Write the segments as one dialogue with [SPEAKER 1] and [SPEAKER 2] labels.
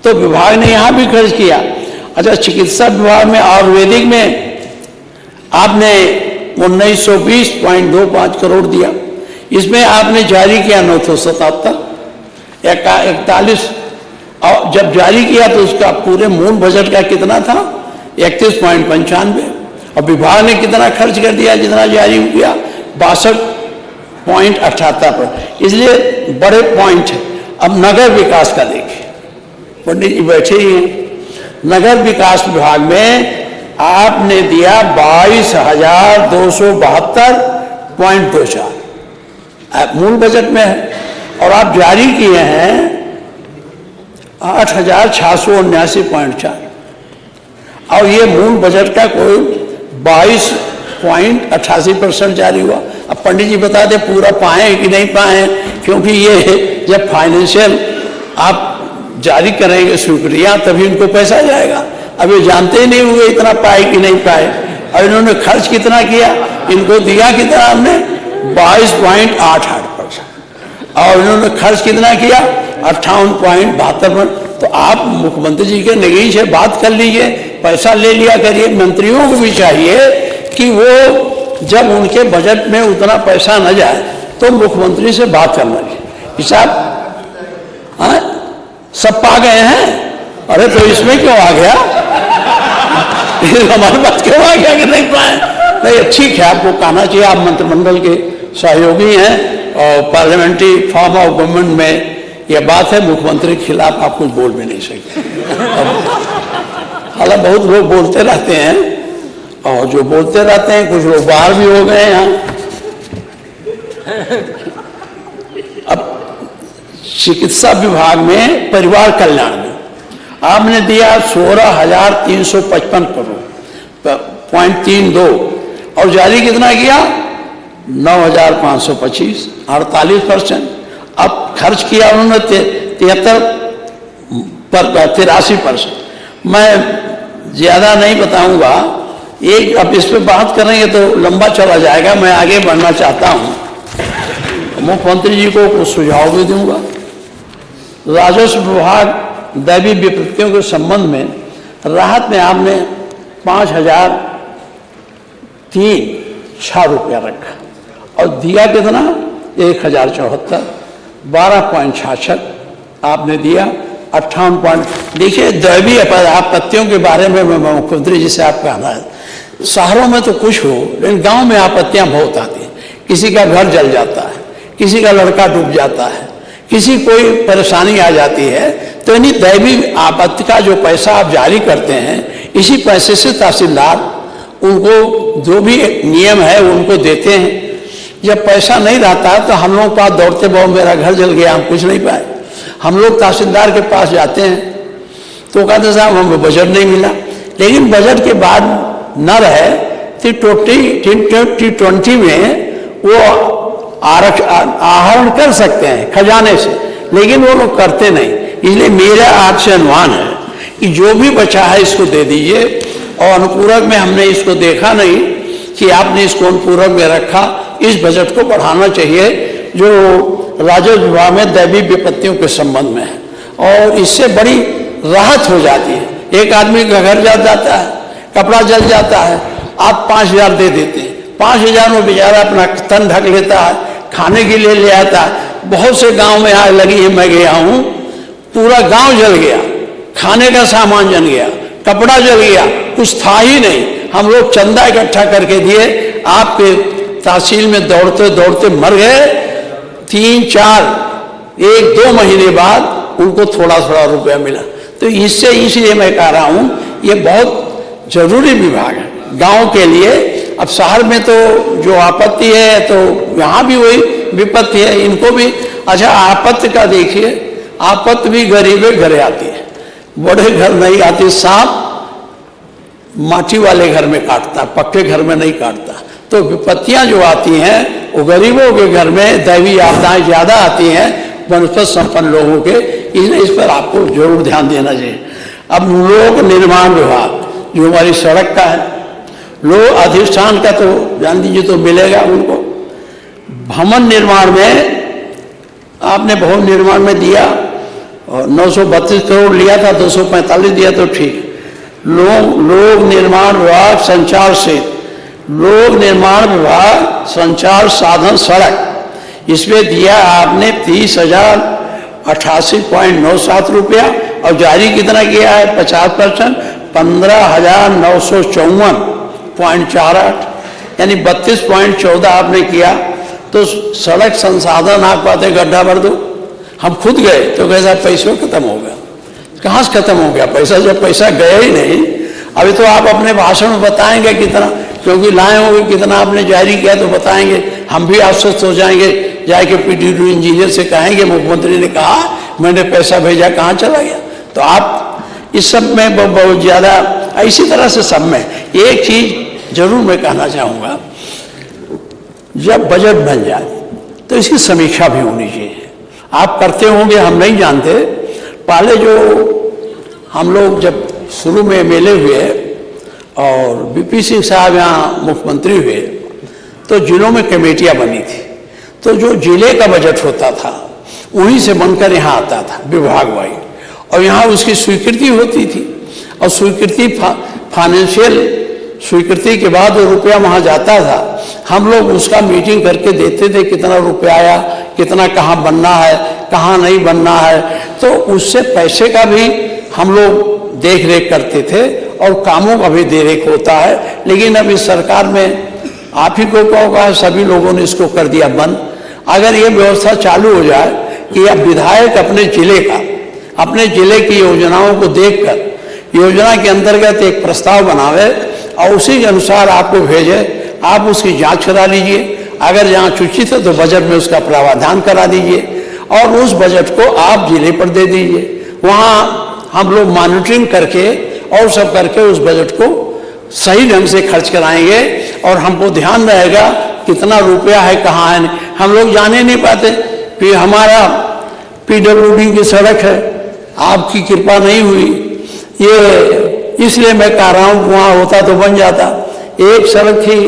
[SPEAKER 1] तो विभाग ने यहाँ भी खर्च किया। अच्छा, चिकित्सा विभाग में आयुर्वेदिक में आपने 1920.25 करोड़ दिया। इसमें आपने जारी किया 977, 41, और जब जारी किया तो उसका पूरे मूल बजट का कितना था? 31.95। और विभाग ने कितना खर्च कर दिया? जितना जारी किया 62.78 पर। इसलिए बड़े पॉइंट है। अब नगर विकास का देखिए, पंडित जी बैठे ही हैं। नगर विकास विभाग में आपने दिया 22,272.24, मूल बजट में है। और आप जारी किए हैं 8,679.4, और ये मूल बजट का कोई 22.88% जारी हुआ। अब पंडित जी बता दे पूरा पाए कि नहीं पाए, क्योंकि ये जब फाइनेंशियल आप जारी करेंगे स्वीकृतियां तभी इनको पैसा जाएगा। अब ये जानते ही नहीं होंगे इतना पाए कि नहीं पाए। और इन्होंने खर्च कितना किया? इनको दिया कितना हमने? 22.88%। और इन्होंने खर्च कितना किया? 58.72%। तो आप मुख्यमंत्री जी के निगरानी से बात कर लीजिए, पैसा ले लिया करिए। मंत्रियों को भी चाहिए कि वो जब उनके बजट में उतना पैसा न जाए तो मुख्यमंत्री से बात करना चाहिए। साहब सब पा गए हैं, अरे तो इसमें क्यों आ गया? हमारे पास क्यों आ गया कि नहीं पाए? नहीं, ठीक है, आपको कहना चाहिए। आप मंत्रिमंडल के सहयोगी हैं और पार्लियामेंट्री फॉर्म ऑफ गवर्नमेंट में यह बात है, मुख्यमंत्री के खिलाफ आप कुछ बोल भी नहीं सकते। हालांकि बहुत लोग बोलते रहते हैं, और जो बोलते रहते हैं कुछ लोग बाहर भी हो गए हैं। अब चिकित्सा विभाग में परिवार कल्याण में आपने दिया 16,355 करोड़ 0.32, और जारी कितना किया? 9,525, 48%। अब खर्च किया उन्होंने 83%। मैं ज्यादा नहीं बताऊंगा, एक अब इस पे बात करेंगे तो लंबा चला जाएगा। मैं आगे बढ़ना चाहता हूं, मुख्यमंत्री जी को कुछ सुझाव भी दूंगा। राजस्व विभाग दैवीय विपत्तियों के संबंध में राहत में आपने 5,003 रुपया रखा, और दिया कितना? 1,074, 12.66 आपने दिया। 58 देखिए, दैवीय आपत्तियों के बारे में मैं मुख्यमंत्री जी से आप कहना है, शहरों में तो कुछ हो, लेकिन गांव में आपत्तियां बहुत आती हैं। किसी का घर जल जाता है, किसी का लड़का डूब जाता है, किसी कोई परेशानी आ जाती है, तो इन्हीं दैवीय आपत्ति का जो पैसा आप जारी करते हैं, इसी पैसे से तहसीलदार उनको जो भी नियम है उनको देते हैं। जब पैसा नहीं रहता है तो हम लोग पास दौड़ते बहु मेरा घर जल गया, हम कुछ नहीं पाए। हम लोग तहसीलदार के पास जाते हैं तो कहते साहब हमें बजट नहीं मिला। लेकिन बजट के बाद न रहे तो T20 में वो आहरण कर सकते हैं खजाने से, लेकिन वो लोग करते नहीं। इसलिए मेरा आपसे अनुमान है कि जो भी बचा है इसको दे दीजिए। और अनुपूरक में हमने इसको देखा नहीं कि आपने इसको अनुपूरक में रखा। इस बजट को बढ़ाना चाहिए जो राजस्व विभाग में दैवीय विपत्तियों के संबंध में है, और इससे बड़ी राहत हो जाती है। एक आदमी का घर जल जाता है, कपड़ा जल जाता है, आप 5,000 दे देते हैं। 5,000 में बेचारा अपना तन ढक लेता है, खाने के लिए ले आता है। बहुत से गांव में आग लगी है, मैं गया हूं, पूरा गांव जल गया, खाने का सामान जल गया, कपड़ा जल गया, कुछ था ही नहीं। हम लोग चंदा इकट्ठा करके दिए, आपके तहसील में दौड़ते दौड़ते मर गए। 3-4 1-2 महीने बाद उनको थोड़ा थोड़ा रुपया मिला। तो इससे इसलिए मैं कह रहा हूं ये बहुत जरूरी विभाग है गांव के लिए। अब शहर में तो जो आपत्ति है तो यहाँ भी वही विपत्ति है, इनको भी। अच्छा, आपत्ति का देखिए, आपत्ति भी गरीबे घरे आती है, बड़े घर नहीं आती। सांप माटी वाले घर में काटता, पक्के घर में नहीं काटता। तो विपत्तियां जो आती हैं वो गरीबों के घर में, दैवीय आपदाएं ज्यादा आती हैं वनस्पत संपन्न लोगों के। इस पर आपको जरूर ध्यान देना चाहिए। अब लोक निर्माण विभाग जो हमारी सड़क का है, लोक अधिष्ठान का तो जान दीजिए तो मिलेगा उनको। भवन निर्माण में आपने भवन निर्माण में दिया और 932 करोड़ लिया था, 245 दिया तो ठीक। लोक निर्माण विभाग, संचार से लोक निर्माण विभाग, संचार साधन सड़क, इसमें दिया आपने 30,088.97 रुपया और जारी कितना किया है 50%, 15,954.48, यानी 32.14 आपने किया। तो सड़क संसाधन आप कहते गड्ढा भर दो, हम खुद गए तो कैसा पैसा खत्म हो गया। कहाँ से खत्म हो गया पैसा, जब पैसा गया ही नहीं। अभी तो आप अपने भाषण में बताएंगे कितना, क्योंकि लाए होंगे कितना आपने जारी किया तो बताएंगे, हम भी आश्वस्त हो जाएंगे, जाके पीडब्ल्यू इंजीनियर से कहेंगे मुख्यमंत्री ने कहा मैंने पैसा भेजा, कहाँ चला गया। तो आप इस सब में बहुत ज़्यादा, इसी तरह से सब में एक चीज़ जरूर मैं कहना चाहूँगा, जब बजट बन जाए तो इसकी समीक्षा भी होनी चाहिए। आप करते होंगे, हम नहीं जानते। पहले जो हम लोग जब शुरू में एमएलए हुए और बीपी सिंह साहब यहाँ मुख्यमंत्री हुए तो जिलों में कमेटियाँ बनी थी, तो जो जिले का बजट होता था वहीं से बनकर यहाँ आता था विभाग वाइज, और यहाँ उसकी स्वीकृति होती थी। और स्वीकृति फाइनेंशियल स्वीकृति के बाद वो रुपया वहाँ जाता था, हम लोग उसका मीटिंग करके देते थे कितना रुपया आया, कितना कहाँ बनना है, कहाँ नहीं बनना है। तो उससे पैसे का भी हम लोग देख रेख करते थे और कामों का भी देख रेख होता है। लेकिन अब इस सरकार में आप ही को कहा है, सभी लोगों ने इसको कर दिया बंद। अगर ये व्यवस्था चालू हो जाए कि अब विधायक अपने जिले की योजनाओं को देखकर योजना के अंतर्गत एक प्रस्ताव बनावे और उसी के अनुसार आपको भेजे, आप उसकी जांच करा लीजिए। अगर जांच उचित है तो बजट में उसका प्रावधान करा दीजिए और उस बजट को आप जिले पर दे दीजिए। वहाँ हम लोग मॉनिटरिंग करके और सब करके उस बजट को सही ढंग से खर्च कराएंगे और हमको ध्यान रहेगा कितना रुपया है, कहाँ है। हम लोग जाने नहीं पाते। फिर हमारा पीडब्ल्यूडी की सड़क है, आपकी कृपा नहीं हुई, ये इसलिए मैं कह रहा हूँ वहाँ होता तो बन जाता। एक सड़क थी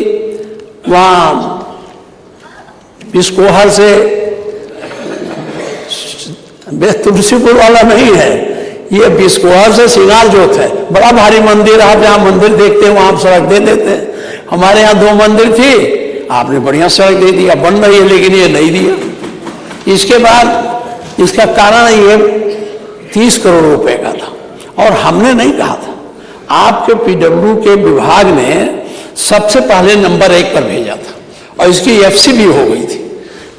[SPEAKER 1] वहाँ बिस्कोहर से, तुलसीपुर वाला नहीं है, ये बिस्कोहर से सिंगार जोत है, बड़ा भारी मंदिर। आप जहाँ मंदिर देखते हैं वहाँ सड़क दे देते हैं। हमारे यहाँ 2 मंदिर थी, आपने बढ़िया सड़क दे दिया, बन रही है, लेकिन ये नहीं दिया। इसके बाद इसका कारण ये 30 करोड़ रुपए का था और हमने नहीं कहा था। आपके पीडब्ल्यू के विभाग ने सबसे पहले नंबर 1 पर भेजा था और इसकी एफसी भी हो गई थी।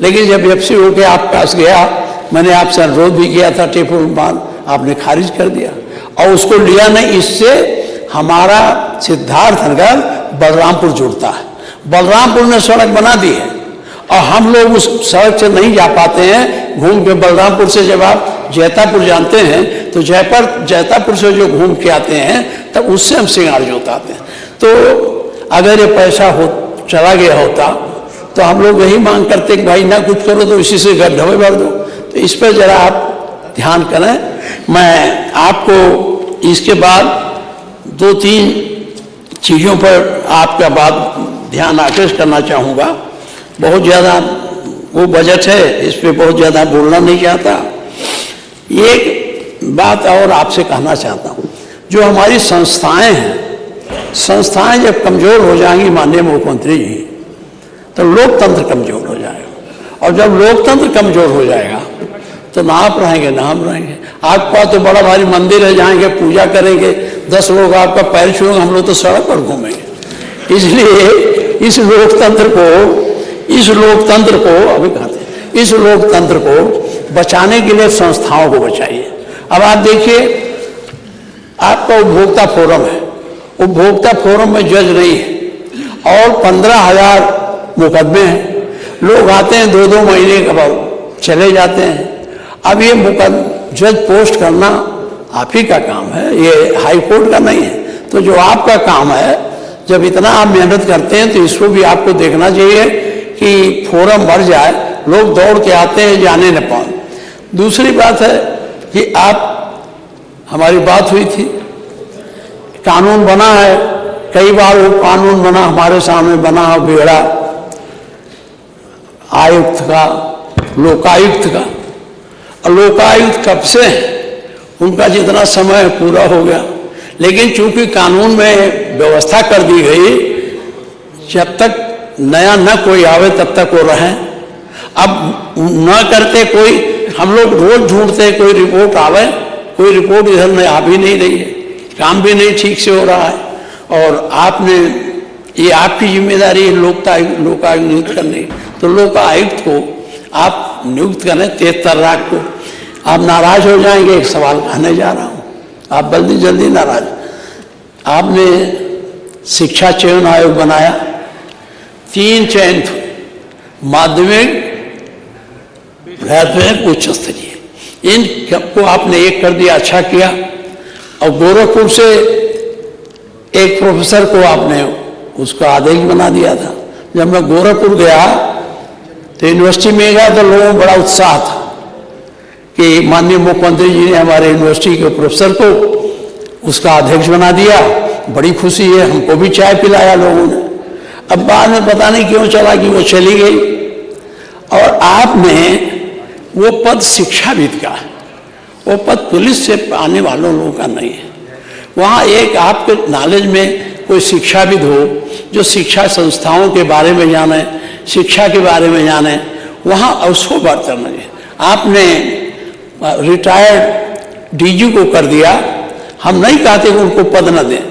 [SPEAKER 1] लेकिन जब एफसी होकर आप पास गया, मैंने आपसे अनुरोध भी किया था टेपुर बांध, आपने खारिज कर दिया और उसको लिया नहीं। इससे हमारा सिद्धार्थनगर बलरामपुर जुड़ता है, बलरामपुर ने सड़क बना दी है और हम लोग उस सड़क से नहीं जा पाते हैं। घूम के बलरामपुर से जब आप जैतापुर जानते हैं तो जैतापुर से जो घूम के आते हैं तब उससे हम सिंगार जोत आते हैं। तो अगर ये पैसा चला गया होता तो हम लोग यही मांग करते कि भाई ना कुछ करो तो इसी से गड्ढे भर दो। तो इस पर जरा आप ध्यान करें। मैं आपको इसके बाद 2-3 चीज़ों पर आपका बात ध्यान आकर्षित करना चाहूँगा। बहुत ज़्यादा वो बजट है, इस पर बहुत ज़्यादा बोलना नहीं चाहता। एक बात और आपसे कहना चाहता हूँ, जो हमारी संस्थाएं हैं, संस्थाएं जब कमज़ोर हो जाएंगी माननीय मुख्यमंत्री जी, तो लोकतंत्र कमज़ोर हो जाएगा और जब लोकतंत्र कमज़ोर हो जाएगा तो ना आप रहेंगे ना हम रहेंगे। आपका तो बड़ा भारी मंदिर है, जाएंगे पूजा करेंगे, 10 लोग आपका पैर छुएंगे, हम लोग तो सड़क पर घूमेंगे। इसलिए इस लोकतंत्र को अभी कहते हैं, इस लोकतंत्र को बचाने के लिए संस्थाओं को बचाइए। अब आप देखिए, आपका उपभोक्ता फोरम है, उपभोक्ता फोरम में जज नहीं है और 15,000 मुकदमे हैं। लोग आते हैं 2-2 महीने के बाद चले जाते हैं। अब ये जज पोस्ट करना आप ही का काम है, ये हाई कोर्ट का नहीं है। तो जो आपका काम है, जब इतना आप मेहनत करते हैं तो इसको भी आपको देखना चाहिए कि फोरम बढ़ जाए, लोग दौड़ के आते हैं, जाने न पाए। दूसरी बात है कि हमारी बात हुई थी, कानून बना है, कई बार वो कानून बना हमारे सामने बना हो, बेड़ा आयुक्त का, लोकायुक्त का। और लोकायुक्त कब से है? उनका जितना समय पूरा हो गया। लेकिन चूंकि कानून में व्यवस्था कर दी गई, जब तक नया न कोई आवे तब तक वो रहें। अब न करते कोई, हम लोग रोज ढूंढते कोई रिपोर्ट आवे, कोई रिपोर्ट इधर में आ भी नहीं रही है, काम भी नहीं ठीक से हो रहा है। और आपने, ये आपकी जिम्मेदारी है लोकायुक्त नियुक्त करने, तो लोकायुक्त को आप नियुक्त करें 13 तारीख को। आप नाराज हो जाएंगे, एक सवाल कहने जा रहा हूँ, आप जल्दी जल्दी नाराज। आपने शिक्षा चयन आयोग बनाया, 3 चयन थे, माध्यमिक, प्राथमिक, उच्च स्तरीय। इनको आपने एक कर दिया, अच्छा किया। और गोरखपुर से एक प्रोफेसर को आपने उसका आदेश बना दिया था। जब मैं गोरखपुर गया तो यूनिवर्सिटी में गया तो लोगों में बड़ा उत्साह था कि माननीय मुख्यमंत्री जी ने हमारे यूनिवर्सिटी के प्रोफेसर को उसका अध्यक्ष बना दिया। बड़ी खुशी है, हमको भी चाय पिलाया लोगों ने। अब बाद में पता नहीं क्यों चला कि वो चली गई। और आपने वो पद शिक्षाविद का है, वो पद पुलिस से आने वालों लोगों का नहीं है। वहाँ एक आपके नॉलेज में कोई शिक्षाविद हो जो शिक्षा संस्थाओं के बारे में जाने, शिक्षा के बारे में जाने, वहाँ उसको बर्तन है। आपने रिटायर्ड डीजी को कर दिया। हम नहीं कहते कि उनको पद न दें,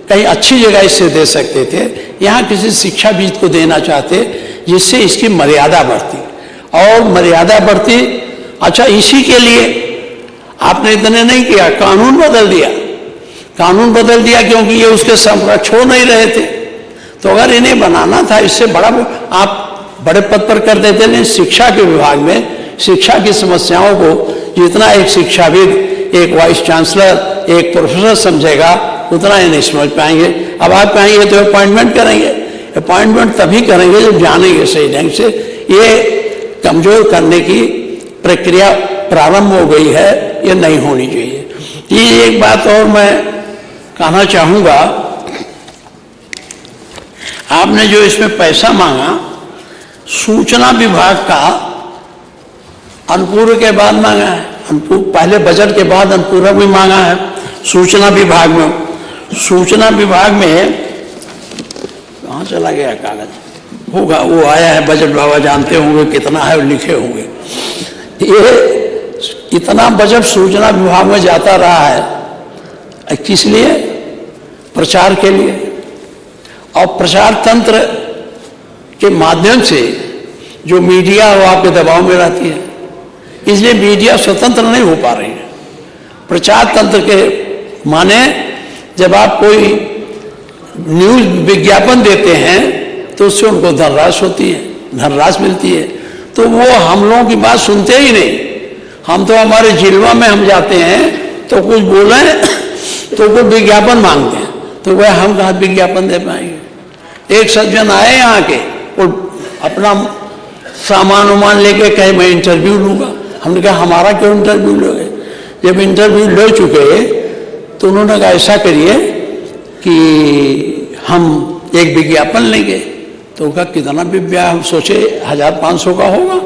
[SPEAKER 1] कहीं अच्छी जगह इससे दे सकते थे। यहाँ किसी शिक्षाविद को देना चाहते जिससे इसकी मर्यादा बढ़ती, और मर्यादा बढ़ती। अच्छा, इसी के लिए आपने इतने नहीं किया, कानून बदल दिया। कानून बदल दिया क्योंकि ये उसके समकक्ष हो नहीं रहे थे। तो अगर इन्हें बनाना था, इससे बड़ा आप बड़े पद पर कर देते। लेकिन शिक्षा के विभाग में शिक्षा की समस्याओं को जितना एक शिक्षाविद, एक वाइस चांसलर, एक प्रोफेसर समझेगा, उतना ही नहीं समझ पाएंगे। अब आप कहेंगे तो अपॉइंटमेंट करेंगे, अपॉइंटमेंट तभी करेंगे जब जानेंगे सही ढंग से। ये कमजोर करने की प्रक्रिया प्रारंभ हो गई है, ये नहीं होनी चाहिए। ये एक बात और मैं कहना चाहूँगा, आपने जो इसमें पैसा मांगा, सूचना विभाग का अनुपूरक के बाद मांगा है। पहले बजट के बाद अनुपूरक भी मांगा है सूचना विभाग में। सूचना विभाग में कहाँ चला गया कागज? होगा, वो आया है बजट, बाबा जानते होंगे कितना है, लिखे होंगे। ये इतना बजट सूचना विभाग में जाता रहा है, किस लिए? प्रचार के लिए। और प्रचार तंत्र के माध्यम से जो मीडिया वो आपके दबाव में रहती है, इसलिए मीडिया स्वतंत्र नहीं हो पा रही है। प्रचार तंत्र के माने जब आप कोई न्यूज विज्ञापन देते हैं तो उससे उनको धनराशि होती है, धनराशि मिलती है। तो वो हम लोगों की बात सुनते ही नहीं। हम तो हमारे जिलवा में हम जाते हैं तो कुछ बोले तो वो विज्ञापन मांगते हैं, तो वह हम कहाँ विज्ञापन दे पाएंगे? एक सज्जन आए यहाँ के, वो अपना सामान उमान लेके कहे मैं इंटरव्यू लूँगा। हमने कहा हमारा क्यों इंटरव्यू लोगे? जब इंटरव्यू ले चुके तो उन्होंने कहा ऐसा करिए कि हम एक विज्ञापन लेंगे। तो कहा कितना विज्ञापन? हम सोचे 1500 का होगा।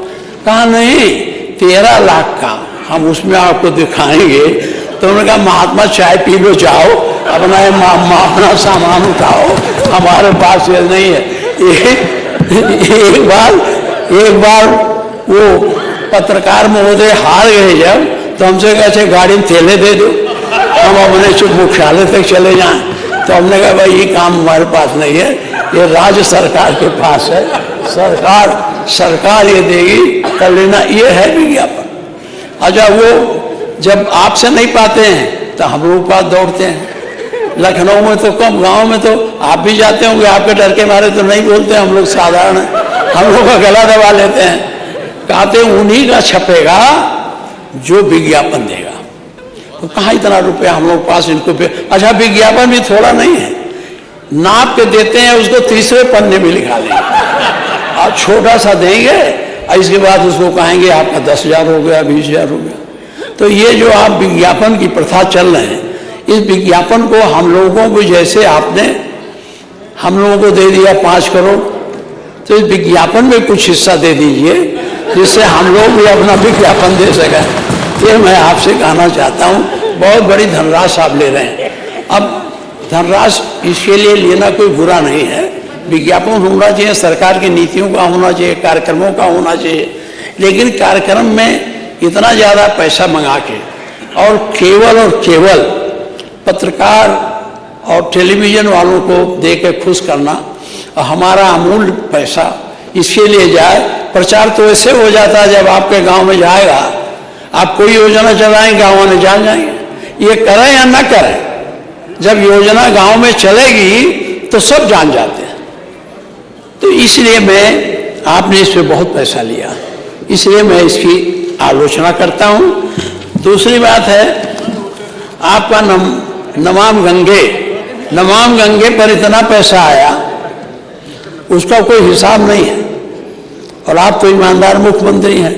[SPEAKER 1] कहा नहीं, 13 लाख का हम उसमें आपको दिखाएंगे। तो उन्होंने कहा महात्मा चाय पी लो, जाओ अपना सामान उठाओ, हमारे पास ये नहीं है। एक बार वो पत्रकार महोदय हार गए जब, तो हमसे कैसे गाड़ी में थैले दे दो, हम अपने चुप मुख्यालय तक चले जाएं। तो हमने कहा भाई ये काम हमारे पास नहीं है, ये राज्य सरकार के पास है, सरकार ये देगी कर लेना। ये है विज्ञापन। अच्छा, वो जब आपसे नहीं पाते हैं तो हम लोग पास दौड़ते हैं। लखनऊ में तो कम, गांव में तो आप भी जाते होंगे, आपके डर के मारे तो नहीं बोलते, हम लोग साधारण हैं, हम लोग का गला दबा लेते हैं। कहते उन्हीं का छपेगा जो विज्ञापन देगा। तो कहाँ इतना रुपया हम लोग पास इनको पे। अच्छा, विज्ञापन भी थोड़ा नहीं है, नाप के देते हैं, उसको तीसरे पन्ने में लिखा देंगे और छोटा सा देंगे, और इसके बाद उसको कहेंगे आपका 10,000 हो गया, 20,000 हो गया। तो ये जो आप विज्ञापन की प्रथा चल रहे हैं, इस विज्ञापन को हम लोगों को, जैसे आपने हम लोगों को दे दिया 5 करोड़, तो इस विज्ञापन में कुछ हिस्सा दे दीजिए जिससे हम लोग भी अपना विज्ञापन दे सकें। ये मैं आपसे कहना चाहता हूँ। बहुत बड़ी धनराशि आप ले रहे हैं। अब धनराशि इसके लिए लेना कोई बुरा नहीं है, विज्ञापन होना चाहिए, सरकार की नीतियों का होना चाहिए, कार्यक्रमों का होना चाहिए, लेकिन कार्यक्रम में इतना ज़्यादा पैसा मंगा के और केवल पत्रकार और टेलीविज़न वालों को दे के खुश करना और हमारा अमूल्य पैसा इसके लिए जाए। प्रचार तो ऐसे हो जाता है, जब आपके गांव में जाएगा, आप कोई योजना चलाएंगे, गाँव वाले जान जाएंगे। ये करें या ना करें, जब योजना गांव में चलेगी तो सब जान जाते हैं। तो इसलिए आपने इस पर बहुत पैसा लिया, इसलिए मैं इसकी आलोचना करता हूं। दूसरी बात है, आपका नमाम गंगे पर इतना पैसा आया, उसका कोई हिसाब नहीं है। और आप तो ईमानदार मुख्यमंत्री हैं,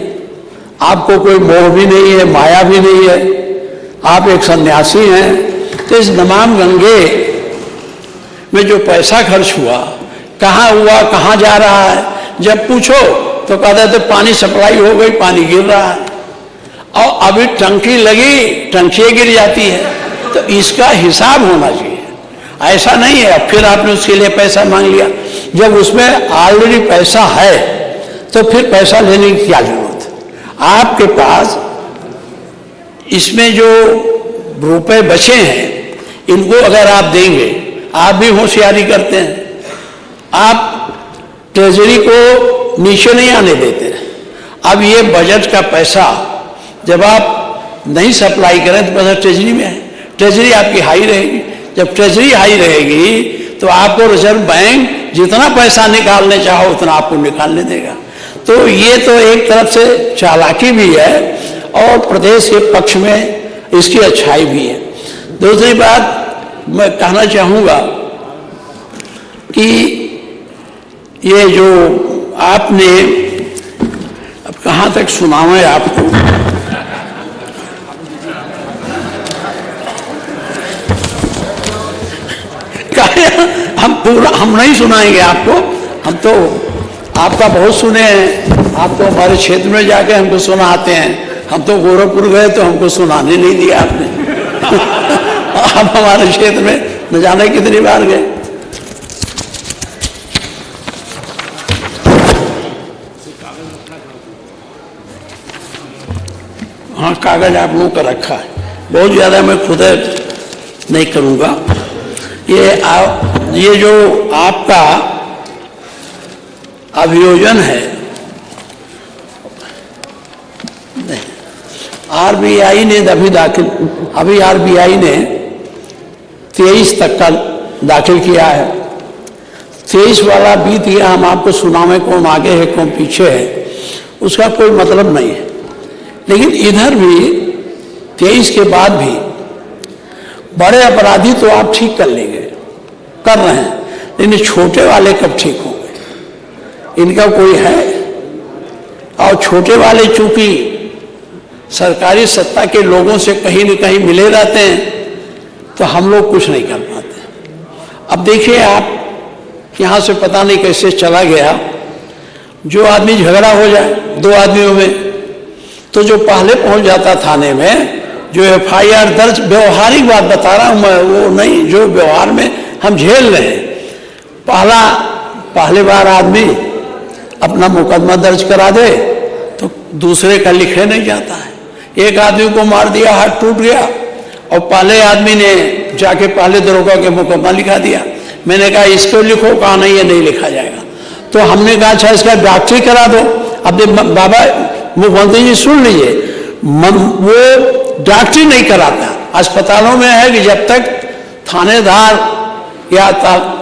[SPEAKER 1] आपको कोई मोह भी नहीं है, माया भी नहीं है, आप एक सन्यासी हैं। तो इस नमाम गंगे में जो पैसा खर्च हुआ, कहाँ हुआ, कहाँ जा रहा है, जब पूछो तो कहते थे पानी सप्लाई हो गई, पानी गिर रहा है, और अभी टंकी लगी, टंकी गिर जाती है। तो इसका हिसाब होना चाहिए, ऐसा नहीं है फिर आपने उसके लिए पैसा मांग लिया। जब उसमें ऑलरेडी पैसा है तो फिर पैसा लेने की क्या जरूरत है। आपके पास इसमें जो रुपए बचे हैं, इनको अगर आप देंगे, आप भी होशियारी करते हैं, आप ट्रेजरी को नीचे नहीं आने देते। अब ये बजट का पैसा जब आप नहीं सप्लाई करें तो पैसा ट्रेजरी में है, ट्रेजरी आपकी हाई रहेगी। जब ट्रेजरी हाई रहेगी तो आपको रिजर्व बैंक जितना पैसा निकालने चाहो उतना आपको निकालने देगा। तो ये तो एक तरफ से चालाकी भी है और प्रदेश के पक्ष में इसकी अच्छाई भी है। दूसरी बात मैं कहना चाहूँगा कि ये जो आपने, अब कहाँ तक सुनावें आपको, हम नहीं सुनाएंगे आपको, हम तो आपका बहुत सुने हैं, आप तो हमारे क्षेत्र में जाके हमको सुनाते हैं। हम तो गोरखपुर गए तो हमको सुनाने नहीं दिया आपने आप हमारे क्षेत्र में न जाने कितनी बार गए। हाँ, कागज आप लोगों का रखा है, बहुत ज़्यादा मैं खुद नहीं करूँगा। ये जो आपका अभियोजन है, आरबीआई ने अभी आरबीआई ने 23 तक का दाखिल किया है। 23 वाला बीत गया, हम आपको सुनावे कौन आगे है कौन पीछे है, उसका कोई मतलब नहीं है। लेकिन इधर भी 23 के बाद भी बड़े अपराधी तो आप ठीक कर रहे हैं, लेकिन छोटे वाले कब ठीक होंगे, इनका कोई है। और छोटे वाले चूंकि सरकारी सत्ता के लोगों से कहीं न कहीं मिले रहते हैं, तो हम लोग कुछ नहीं कर पाते। अब देखिए, आप यहाँ से पता नहीं कैसे चला गया, जो आदमी झगड़ा हो जाए दो आदमियों में, तो जो पहले पहुंच जाता थाने में, जो एफआईआर दर्ज, व्यवहारिक बात बता रहा हूं मैं, वो नहीं जो व्यवहार में हम झेल रहे हैं। पहले बार आदमी अपना मुकदमा दर्ज करा दे तो दूसरे का लिखे नहीं जाता है। एक आदमी को मार दिया, हाथ टूट गया, और पहले आदमी ने जाके पहले दरोगा के मुकदमा लिखा दिया। मैंने कहा इसको लिखो, कहा नहीं ये नहीं लिखा जाएगा। तो हमने कहा अच्छा इसका डॉक्टरी करा दो। अब बाबा मुख्यमंत्री जी सुन लीजिए, वो डॉक्टरी नहीं कराता। अस्पतालों में है कि जब तक थानेदार या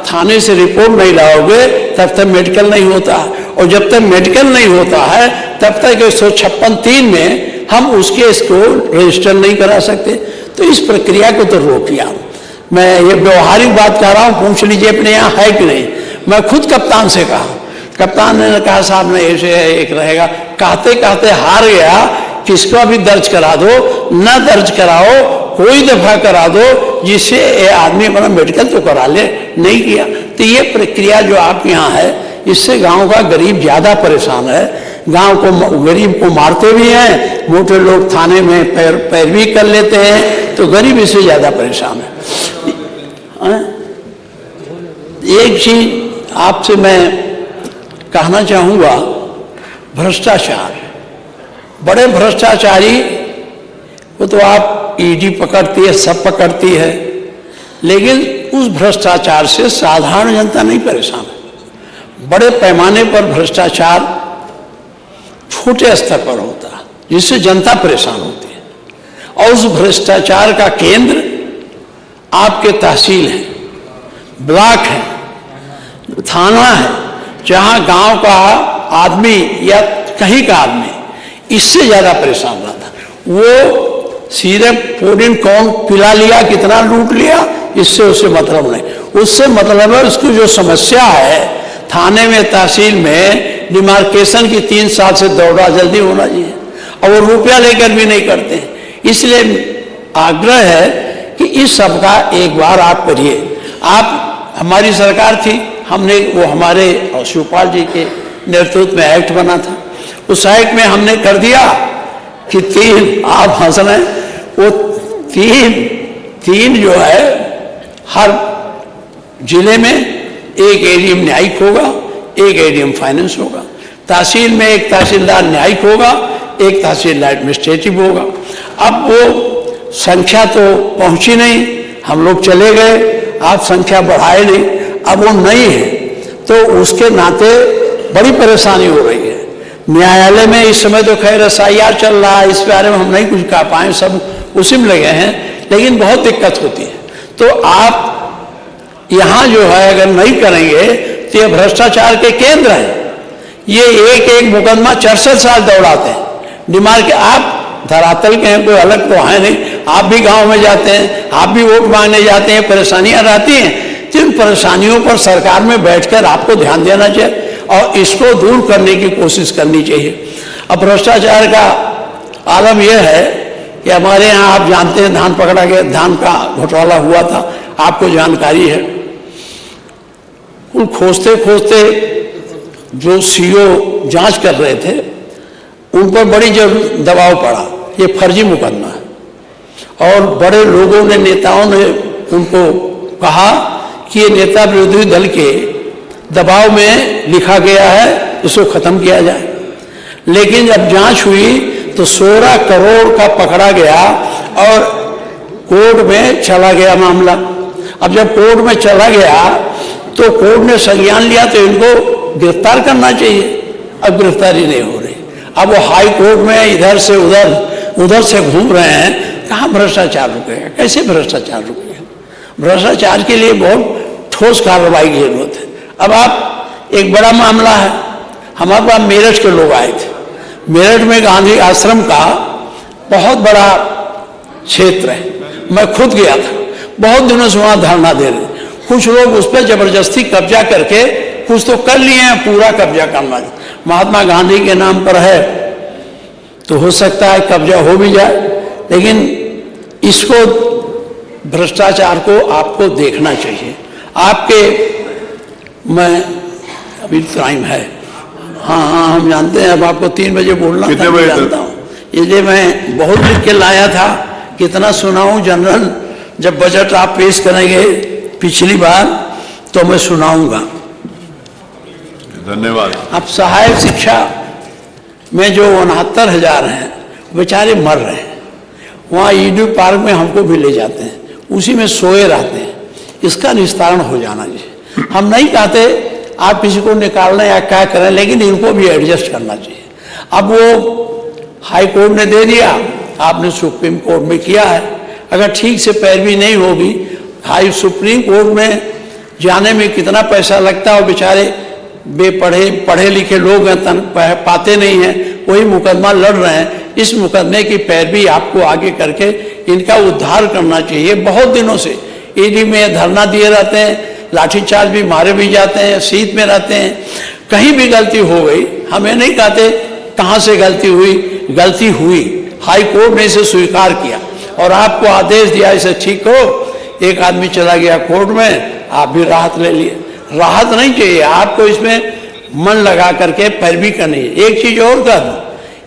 [SPEAKER 1] थाने से रिपोर्ट नहीं लाओगे तब तक मेडिकल नहीं होता, और जब तक मेडिकल नहीं होता है तब तक 156(3) में हम उसके इसको रजिस्टर नहीं करा सकते। तो इस प्रक्रिया को तो रोकिए। मैं ये व्यवहारिक बात कर रहा हूँ, पूछ लीजिए अपने यहाँ है कि नहीं। मैं खुद कप्तान से कहा, कप्तान ने कहा साहब ने ऐसे एक रहेगा, कहते कहते हार गया, किसका भी दर्ज करा दो, ना दर्ज कराओ, कोई दफा करा दो, जिससे ये आदमी अपना मेडिकल तो करा ले, नहीं किया। तो ये प्रक्रिया जो आप यहाँ है, इससे गांव का गरीब ज़्यादा परेशान है। गांव को, गरीब को मारते भी हैं, मोटे लोग थाने में पैरवी कर लेते हैं, तो गरीब इससे ज्यादा परेशान है। एक चीज आपसे मैं कहना चाहूंगा, भ्रष्टाचार, बड़े भ्रष्टाचारी वो तो आप ईडी पकड़ती है, सब पकड़ती है, लेकिन उस भ्रष्टाचार से साधारण जनता नहीं परेशान है। बड़े पैमाने पर भ्रष्टाचार छोटे स्तर पर होता है, जिससे जनता परेशान होती है। और उस भ्रष्टाचार का केंद्र आपके तहसील है, ब्लॉक है, थाना है, जहां गांव का आदमी या कहीं का आदमी इससे ज्यादा परेशान रहता। वो सीधे पूरी कौन पिला लिया, कितना लूट लिया, इससे उससे मतलब नहीं। उससे मतलब है उसकी जो समस्या है थाने में, तहसील में डिमार्केशन की 3 साल से दौड़ा जल्दी होना चाहिए, और वो रुपया लेकर भी नहीं करते हैं। इसलिए आग्रह है कि इस सब का एक बार आप करिए। आप, हमारी सरकार थी, हमने वो हमारे शिवपाल जी के नेतृत्व में एक्ट बना था, उस एक्ट में हमने कर दिया कि 3, आप हंस रहे हैं, वो तीन जो है हर जिले में एक एडीएम न्यायिक होगा, एक एडीएम फाइनेंस होगा, तहसील में एक तहसीलदार न्यायिक होगा, एक तहसीलदार एडमिनिस्ट्रेटिव होगा। अब वो संख्या तो पहुंची नहीं, हम लोग चले गए, आप संख्या बढ़ाए नहीं, अब वो नहीं है, तो उसके नाते बड़ी परेशानी हो रही है। न्यायालय में इस समय तो खैर SIR चल रहा है, इस बारे में हम नहीं कुछ कह पाए, सब उसी में लगे हैं, लेकिन बहुत दिक्कत होती है। तो आप यहाँ जो है अगर नहीं करेंगे तो ये भ्रष्टाचार के केंद्र है। ये एक एक मुकदमा 64 साल दौड़ाते हैं, दिमाग के आप धरातल के हैं, कोई अलग तो है नहीं, आप भी गांव में जाते हैं, आप भी वोट मांगने जाते हैं, परेशानियां रहती हैं। जिन परेशानियों पर सरकार में बैठकर आपको ध्यान देना चाहिए और इसको दूर करने की कोशिश करनी चाहिए। अब भ्रष्टाचार का आलम यह है कि हमारे यहाँ आप जानते हैं धान पकड़ा गया, धान का घोटाला हुआ था, आपको जानकारी है। उन खोजते खोजते जो CO जांच कर रहे थे उन पर बड़ी दबाव पड़ा, ये फर्जी मुकदमा है, और बड़े लोगों ने, नेताओं ने उनको कहा कि ये नेता विरोधी दल के दबाव में लिखा गया है, इसको खत्म किया जाए। लेकिन जब जांच हुई तो 16 करोड़ का पकड़ा गया और कोर्ट में चला गया मामला। अब जब कोर्ट में चला गया तो कोर्ट ने संज्ञान लिया तो इनको गिरफ्तार करना चाहिए, अब गिरफ्तारी नहीं हो रही। अब वो हाई कोर्ट में इधर से उधर से घूम रहे हैं, कहाँ भ्रष्टाचार रुकेगा, कैसे भ्रष्टाचार रुकेगा? भ्रष्टाचार के लिए बहुत ठोस कार्रवाई की जरूरत है। अब आप, एक बड़ा मामला है, हमारे पास मेरठ के लोग आए थे। मेरठ में गांधी आश्रम का बहुत बड़ा क्षेत्र है, मैं खुद गया था, बहुत दिनों से वहां धरना दे रहे। कुछ लोग उस पर जबरदस्ती कब्जा करके, कुछ तो कर लिए हैं, पूरा कब्जा करना महात्मा गांधी के नाम पर है तो हो सकता है कब्जा हो भी जाए, लेकिन इसको, भ्रष्टाचार को आपको देखना चाहिए। आपके, मैं अभी टाइम है, हाँ हम जानते हैं, अब आपको 3 बजे बोलना था, मैं जानता हूँ, इसलिए मैं बहुत लिख के लाया था, कितना सुनाऊं। जनरल जब बजट आप पेश करेंगे पिछली बार तो मैं सुनाऊंगा।
[SPEAKER 2] धन्यवाद।
[SPEAKER 1] अब सहायक शिक्षा में जो 69,000 हैं बेचारे मर रहे हैं, वहाँ EDU पार्क में हमको भी ले जाते हैं, उसी में सोए रहते हैं। इसका निस्तारण हो जाना चाहिए। हम नहीं कहते आप किसी को निकालना या क्या करें, लेकिन इनको भी एडजस्ट करना चाहिए। अब वो हाई कोर्ट ने दे दिया, आपने सुप्रीम कोर्ट में किया है, अगर ठीक से पैरवी नहीं होगी, हाई सुप्रीम कोर्ट में जाने में कितना पैसा लगता है, और बेचारे पढ़े लिखे लोग हैं, पाते नहीं हैं, वही मुकदमा लड़ रहे हैं। इस मुकदमे की पैरवी आपको आगे करके इनका उद्धार करना चाहिए। बहुत दिनों से ED में धरना दिए रहते हैं, लाठीचार्ज भी मारे भी जाते हैं, शीत में रहते हैं। कहीं भी गलती हो गई, हमें नहीं कहते कहाँ से गलती हुई, हाई कोर्ट ने इसे स्वीकार किया और आपको आदेश दिया इसे ठीक करो। एक आदमी चला गया कोर्ट में, आप भी राहत ले लिए। राहत नहीं चाहिए आपको, इसमें मन लगा करके पैरवी करनी है। एक चीज और कर दूं,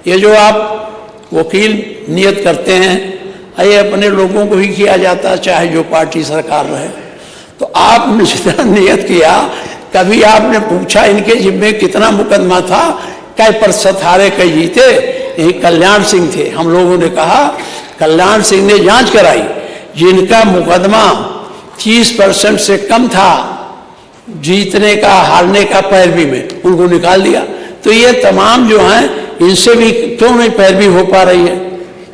[SPEAKER 1] ये जो आप वकील नियत करते हैं, ये अपने लोगों को ही किया जाता है, चाहे जो पार्टी सरकार रहे। तो आपने जितना नियत किया, कभी आपने पूछा इनके जिम्मे कितना मुकदमा था, कई प्रतिशत हारे कई जीते? यही कल्याण सिंह थे। हम लोगों ने कहा कल्याण सिंह ने जांच कराई, जिनका मुकदमा 30% से कम था जीतने का, हारने का पैरवी में, उनको निकाल दिया। तो ये तमाम जो हैं, इनसे भी क्यों नहीं पैरवी हो पा रही है,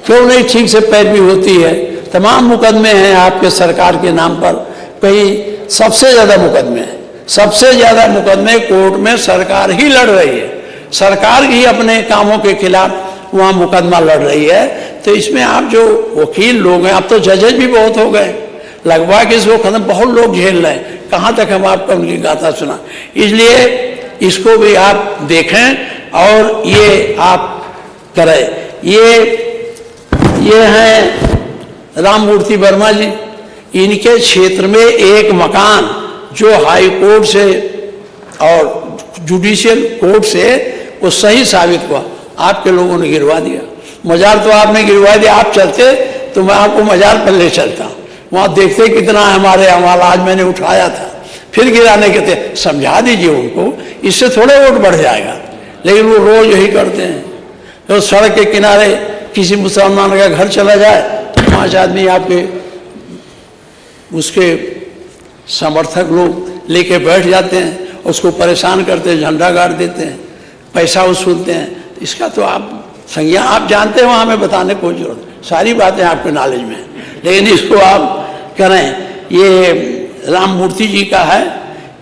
[SPEAKER 1] क्यों नहीं ठीक से पैरवी होती है? तमाम मुकदमे हैं आपके सरकार के नाम पर, कई सबसे ज़्यादा मुकदमे हैं, सबसे ज़्यादा मुकदमे कोर्ट में सरकार ही लड़ रही है, सरकार ही अपने कामों के खिलाफ वहाँ मुकदमा लड़ रही है। तो इसमें आप जो वकील लोग हैं, अब तो जजेज भी बहुत हो गए, लगवा के इसको खत्म, बहुत लोग झेल रहे हैं, कहाँ तक हम आपको उनकी गाथा सुना। इसलिए इसको भी आप देखें और ये आप करें। ये हैं राममूर्ति वर्मा जी, इनके क्षेत्र में एक मकान जो हाई कोर्ट से और जुडिशियल कोर्ट से वो सही साबित हुआ, आपके लोगों ने गिरवा दिया। मजार तो आपने गिरवा दिया, आप चलते तो मैं आपको मजार पर ले चलता, वहाँ देखते कितना हमारे अमाल। आज मैंने उठाया था, फिर गिराने के थे। समझा दीजिए उनको, इससे थोड़े वोट बढ़ जाएगा, लेकिन वो रोज यही करते हैं। तो सड़क के किनारे किसी मुसलमान का घर चला जाए, 5 आदमी आपके उसके समर्थक लोग लेके बैठ जाते हैं, उसको परेशान करते हैं, झंडा गाड़ देते हैं, पैसा वसूलते हैं। इसका तो आप संज्ञान आप जानते हो, हमें बताने की कोई जरूरत, सारी बातें आपके नॉलेज में हैं, लेकिन इसको आप करें। ये राममूर्ति जी का है,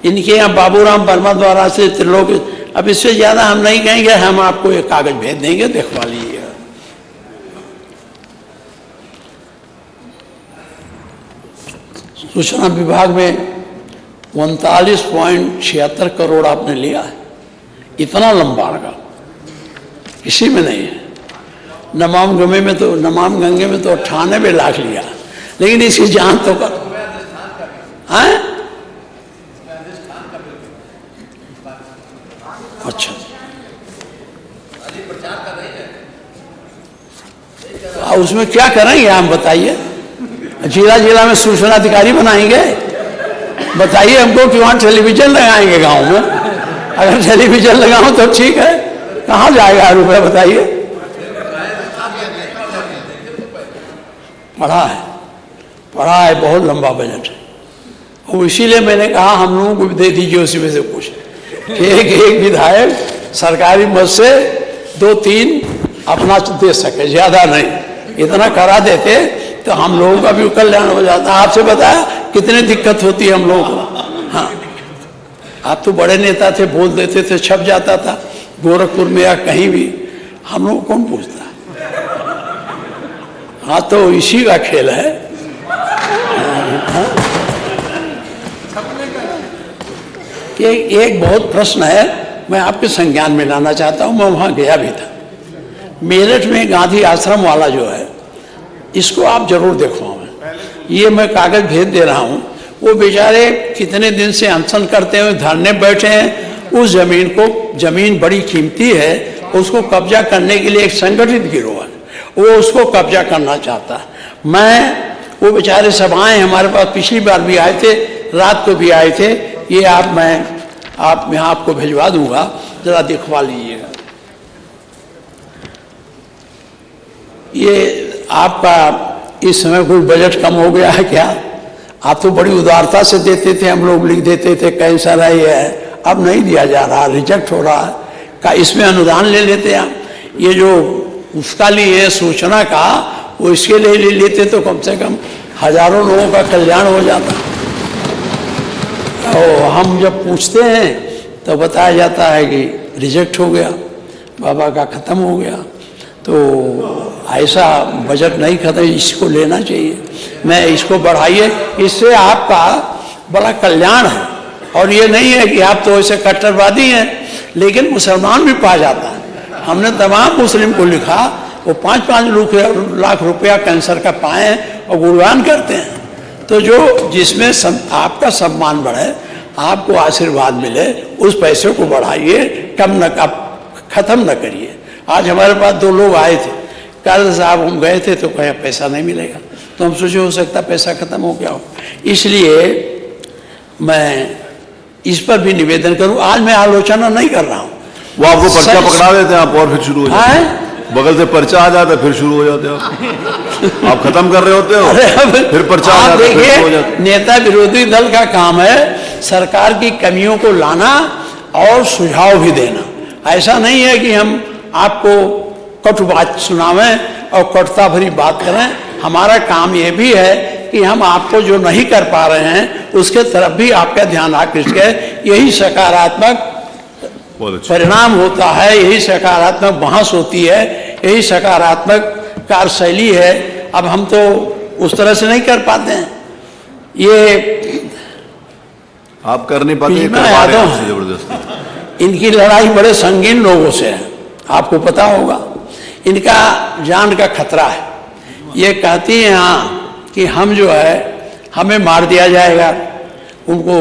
[SPEAKER 1] इनके यहाँ बाबूराम वर्मा द्वारा से त्रिलोक। अब इससे ज़्यादा हम नहीं कहेंगे, हम आपको एक कागज भेज देंगे, देखवा लीजिए। सूचना विभाग में 39.76 करोड़ आपने लिया है, इतना लंबा का किसी में नहीं है। नमाम गंगे में तो 98 लाख लिया, लेकिन इसकी जांच तो कर। हैं? अच्छा, उसमें क्या करेंगे हम बताइए? जिला जिला में सूचना अधिकारी बनाएंगे? बताइए हमको कि वहाँ टेलीविजन लगाएंगे गांव में? अगर टेलीविजन लगाओ तो ठीक है, कहाँ जाएगा रुपया बताइए? पढ़ा है, बहुत लंबा बजट है, और इसीलिए मैंने कहा हम लोगों को भी दे दीजिए उसी में से कुछ, कि एक विधायक सरकारी मद से 2-3 अपना दे सके, ज्यादा नहीं। इतना करा देते तो हम लोगों का भी कल्याण हो जाता। आपसे बताया कितनी दिक्कत होती है हम लोगों को। हाँ, आप तो बड़े नेता थे, बोल देते थे, छप जाता था गोरखपुर में या कहीं भी, हम लोग कौन पूछता। हाँ, तो इसी का खेल है। एक बहुत प्रश्न है, मैं आपके संज्ञान में लाना चाहता हूँ। मैं वहाँ गया भी था, मेरठ में गांधी आश्रम वाला जो है, इसको आप जरूर देखवाएं। ये मैं कागज भेज दे रहा हूँ। वो बेचारे कितने दिन से अनशन करते हुए धरने बैठे हैं। उस जमीन को, जमीन बड़ी कीमती है, उसको कब्जा करने के लिए एक संगठित गिरोह है, वो उसको कब्जा करना चाहता है। वो बेचारे सब आए हमारे पास, पिछली बार भी आए थे, रात को भी आए थे। ये मैं आपको भिजवा दूंगा, जरा दिखवा लीजिएगा। ये आपका इस समय कोई बजट कम हो गया है क्या? आप तो बड़ी उदारता से देते थे, हम लोग लिख देते थे कैंसर है, ये है। अब नहीं दिया जा रहा, रिजेक्ट हो रहा है। का इसमें अनुदान ले लेते हैं आप। ये जो उसका लिए सूचना का, वो इसके लिए ले लेते तो कम से कम हजारों लोगों का कल्याण हो जाता। तो हम जब पूछते हैं तो बताया जाता है कि रिजेक्ट हो गया, बाबा का ख़त्म हो गया। तो ऐसा बजट नहीं खत्म, इसको लेना चाहिए। मैं इसको बढ़ाइए, इससे आपका बड़ा कल्याण है। और ये नहीं है कि आप तो ऐसे कट्टरवादी हैं, लेकिन मुसलमान भी पा जाता है। हमने तमाम मुस्लिम को लिखा, वो 5-5 लाख रुपया कैंसर का पाए और गुणगान करते हैं। तो जो जिसमें आपका सम्मान बढ़े, आपको आशीर्वाद मिले, उस पैसे को बढ़ाइए, कम न खत्म न करिए। आज हमारे पास 2 लोग आए थे, कल साहब हम गए थे तो कहा पैसा नहीं मिलेगा, तो हम सोचे हो सकता पैसा खत्म हो गया हो। इसलिए मैं इस पर भी निवेदन करूं, आज मैं आलोचना नहीं कर रहा हूं।
[SPEAKER 2] वो आपको पर्चा पकड़ा देते हैं आप और फिर शुरू हो जाते हैं, बगल से पर्चा आ जाता है फिर शुरू हो जाते हैं आप खत्म कर रहे होते हो, फिर पर्चा आ जाता है, फिर शुरू हो जाता है।
[SPEAKER 1] नेता विरोधी दल का काम है सरकार की कमियों को लाना और सुझाव भी देना। ऐसा नहीं है कि हम आपको कटु बात सुनावें और कटुता भरी बात करें। हमारा काम यह भी है कि हम आपको जो नहीं कर पा रहे हैं उसके तरफ भी आपका ध्यान आकृष्ट करें। यही सकारात्मक परिणाम होता है, यही सकारात्मक बहस होती है, यही सकारात्मक कार्यशैली है। अब हम तो उस तरह से नहीं कर पाते हैं, ये
[SPEAKER 2] आप कर नहीं पाते,
[SPEAKER 1] जबरदस्ती। इनकी लड़ाई बड़े संगीन लोगों से है, आपको पता होगा। इनका जान का खतरा है। ये कहती हैं हाँ कि हम जो है हमें मार दिया जाएगा, उनको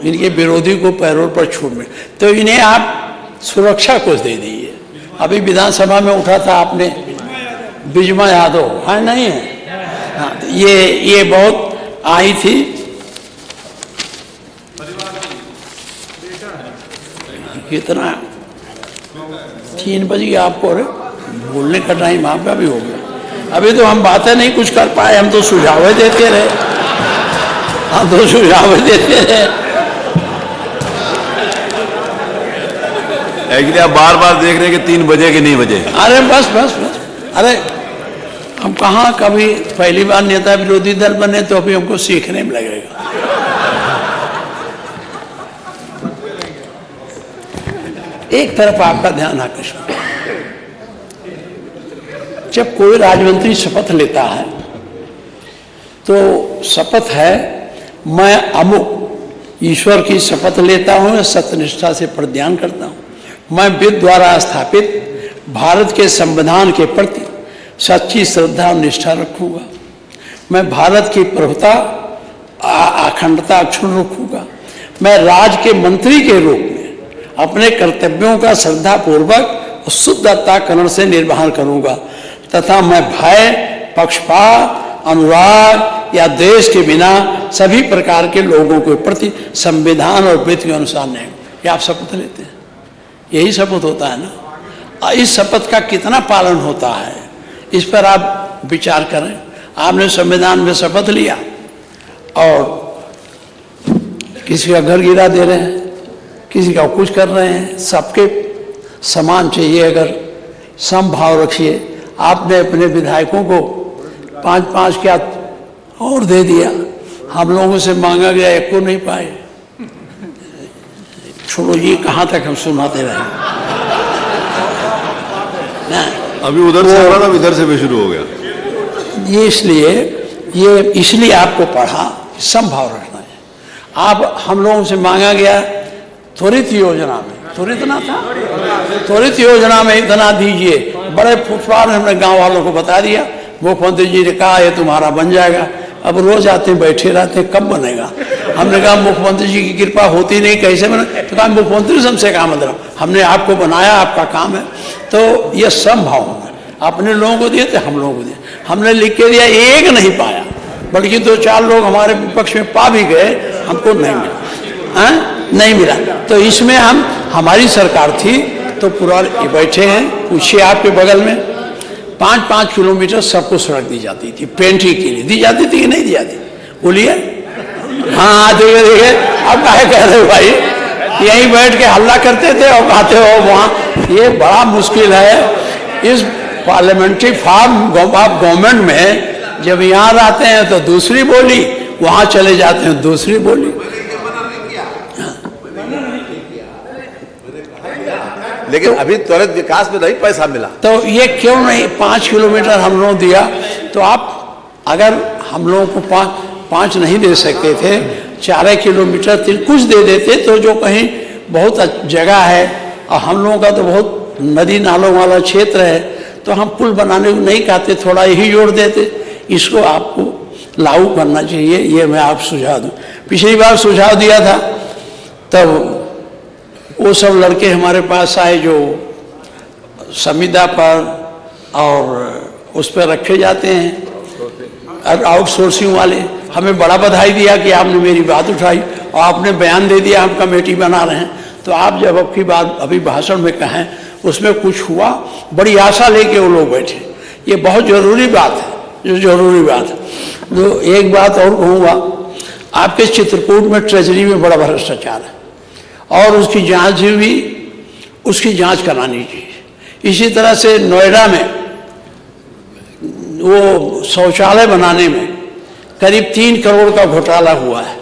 [SPEAKER 1] इनके विरोधी को पैरोल पर छूट मिले, तो इन्हें आप सुरक्षा कुछ दे दीजिए। अभी विधानसभा में उठा था आपने बिजमा यादव, हाँ नहीं है, हाँ, तो ये बहुत आई थी। कितना 3 बज गया आपको, अरे बोलने का टाइम आपका भी हो गया। अभी तो हम बातें नहीं कुछ कर पाए, हम तो सुझाव देते रहे, हम तो सुझाव देते रहे।
[SPEAKER 2] एक्चुअली आप बार बार देख रहे हैं कि 3 बजे कि नहीं बजे।
[SPEAKER 1] अरे बस बस बस, अरे हम कहाँ कभी पहली बार नेता विरोधी दल बने तो अभी हमको सीखने में लगेगा। एक तरफ आपका ध्यान आकर्षण, जब कोई राजमंत्री शपथ लेता है तो शपथ है मैं अमुक ईश्वर की शपथ लेता हूं, सत्यनिष्ठा से प्रतिज्ञान करता हूं, मैं विधि द्वारा स्थापित भारत के संविधान के प्रति सच्ची श्रद्धा और निष्ठा रखूंगा, मैं भारत की प्रभुता अखंडता अक्षुण्ण रखूंगा, मैं राज के मंत्री के रूप में अपने कर्तव्यों का श्रद्धापूर्वक और शुद्ध अंतःकरण से निर्वहन करूंगा तथा मैं भय, पक्षपात, अनुराग या देश के बिना सभी प्रकार के लोगों के प्रति संविधान और विधि के अनुसार नहीं। ये आप शपथ लेते हैं, यही शपथ होता है ना। इस शपथ का कितना पालन होता है इस पर आप विचार करें। आपने संविधान में शपथ लिया और किसी का घर गिरा दे रहे हैं, किसी का कुछ कर रहे हैं, सबके समान चाहिए। अगर समभाव रखिए। आपने अपने विधायकों को 5-5 क्या और दे दिया, हम लोगों से मांगा गया, एक को नहीं पाए। छोड़ो, ये कहाँ तक हम सुनाते रहे।
[SPEAKER 2] अभी उधर से हो रहा था, इधर से भी शुरू हो गया।
[SPEAKER 1] ये इसलिए आपको पढ़ा, समभाव रखना है। आप हम लोगों से मांगा गया त्वरित योजना में, त्वरित ना था, त्वरित योजना में इतना दीजिए। बड़े फुटपाथ हमने गांव वालों को बता दिया, मुख्यमंत्री जी ने कहा ये तुम्हारा बन जाएगा। अब रोज आते बैठे रहते, कब बनेगा। हमने कहा मुख्यमंत्री जी की कृपा होती नहीं, कैसे बने। तो कहा मुख्यमंत्री से हमसे क्या मतलब, हमने आपको बनाया, आपका काम है। तो ये समभाव होना, अपने लोगों को दिए थे, हम लोगों को दिए। हमने लिख के दिया, एक नहीं पाया, बल्कि 2-4 लोग हमारे विपक्ष में पा भी गए, हमको नहीं मिला, नहीं मिला। तो इसमें हमारी सरकार थी तो पूरा बैठे हैं। पूछिए आपके बगल में 5-5 किलोमीटर सबको सड़क दी जाती थी, पेंट्री के लिए दी जाती थी कि नहीं दी जाती, बोलिए। हाँ देखिए, अब क्या कह रहे हो भाई, यहीं बैठ के हल्ला करते थे और कहते हो वहाँ। ये बड़ा मुश्किल है इस पार्लियामेंट्री फॉर्म ऑफ गवर्नमेंट में। जब यहाँ रहते हैं तो दूसरी बोली, वहाँ चले जाते हैं दूसरी बोली।
[SPEAKER 2] लेकिन अभी त्वरित विकास में नहीं पैसा मिला,
[SPEAKER 1] तो ये क्यों नहीं 5 किलोमीटर हम लोग दिया। तो आप अगर हम लोगों को 5 नहीं दे सकते थे, 4 किलोमीटर कुछ दे देते, तो जो कहीं बहुत जगह है और हम लोगों का तो बहुत नदी नालों वाला क्षेत्र है, तो हम पुल बनाने को नहीं कहते, थोड़ा यही जोड़ देते। इसको आपको लागू करना चाहिए, ये मैं आप सुझाव दूँ। पिछली बार सुझाव दिया था तब वो सब लड़के हमारे पास आए जो संविदा पर और उस पर रखे जाते हैं आउटसोर्सिंग वाले। हमें बड़ा बधाई दिया कि आपने मेरी बात उठाई और आपने बयान दे दिया हम कमेटी बना रहे हैं। तो आप जब आपकी बात अभी भाषण में कहें उसमें कुछ हुआ, बड़ी आशा लेके वो लोग बैठे। ये बहुत ज़रूरी बात है, जो ज़रूरी बात है। तो एक बात और कहूँगा, आपके चित्रकूट में ट्रेजरी में बड़ा भ्रष्टाचार है और उसकी जांच भी, उसकी जांच करानी चाहिए। इसी तरह से नोएडा में वो शौचालय बनाने में करीब 3 करोड़ का घोटाला हुआ है।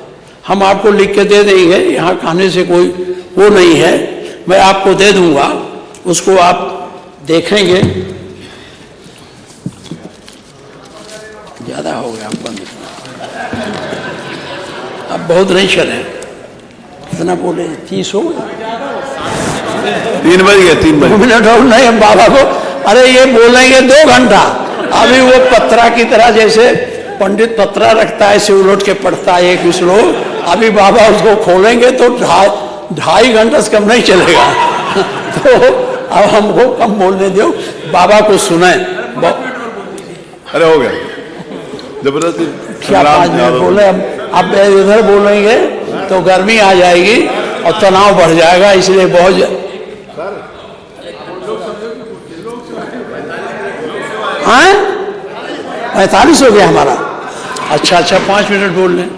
[SPEAKER 1] हम आपको लिख के दे देंगे, यहाँ कहने से कोई वो नहीं है, मैं आपको दे दूंगा, उसको आप देखेंगे। ज़्यादा हो गया आपका, अब बहुत नहीं चले, कितना बोले 30 हो गया,
[SPEAKER 2] 3 बज गए, 3
[SPEAKER 1] मिनट और नहीं। हम बाबा को अरे ये बोलेंगे 2 घंटा, अभी वो पत्रा की तरह, जैसे पंडित पत्रा रखता है ऐसे उलट के पढ़ता है एक श्लोक, अभी बाबा उसको खोलेंगे तो 2.5 घंटा से कम नहीं चलेगा। तो अब हमको कम बोलने दो, बाबा को सुने।
[SPEAKER 2] अरे हो गया जबरदस्ती,
[SPEAKER 1] क्या 5 मिनट बोले, अब इधर बोलेंगे तो गर्मी आ जाएगी और तनाव बढ़ जाएगा, इसलिए बहुत। हाँ 45 हो गया हमारा। अच्छा 5 मिनट बोल लें।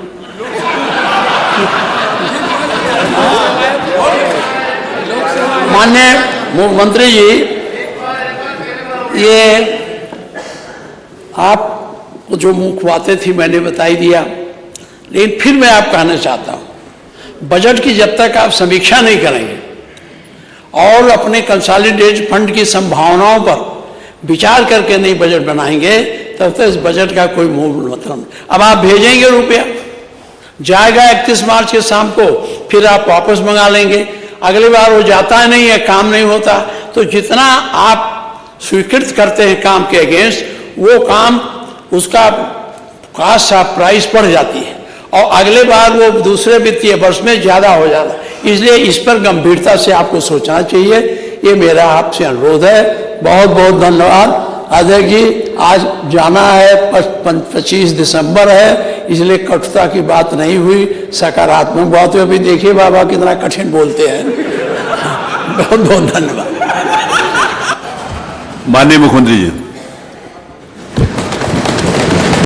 [SPEAKER 1] माननीय मुख्यमंत्री जी, ये आप जो मुख्य बातें थी मैंने बताई दिया, लेकिन फिर मैं आप कहना चाहता हूँ, बजट की जब तक आप समीक्षा नहीं करेंगे और अपने कंसोलिडेटेड फंड की संभावनाओं पर विचार करके नहीं बजट बनाएंगे, तब तक इस बजट का कोई मूल मतलब नहीं। अब आप भेजेंगे रुपया, जाएगा 31 मार्च के शाम को, फिर आप वापस मंगा लेंगे, अगली बार वो जाता नहीं है, काम नहीं होता। तो जितना आप स्वीकृत करते हैं काम के अगेंस्ट, वो काम उसका कास्ट ऑफ प्राइस बढ़ जाती है और अगले बार वो दूसरे वित्तीय वर्ष में ज़्यादा हो जाता है। इसलिए इस पर गंभीरता से आपको सोचना चाहिए, ये मेरा आपसे अनुरोध है। बहुत बहुत धन्यवाद। अध्यक्ष जी, आज जाना है, 25 दिसंबर है, इसलिए कटुता की बात नहीं हुई, सकारात्मक बात हुई। अभी देखिए बाबा कितना कठिन बोलते हैं। बहुत बहुत धन्यवाद।
[SPEAKER 2] माननीय मुख्यमंत्री जी।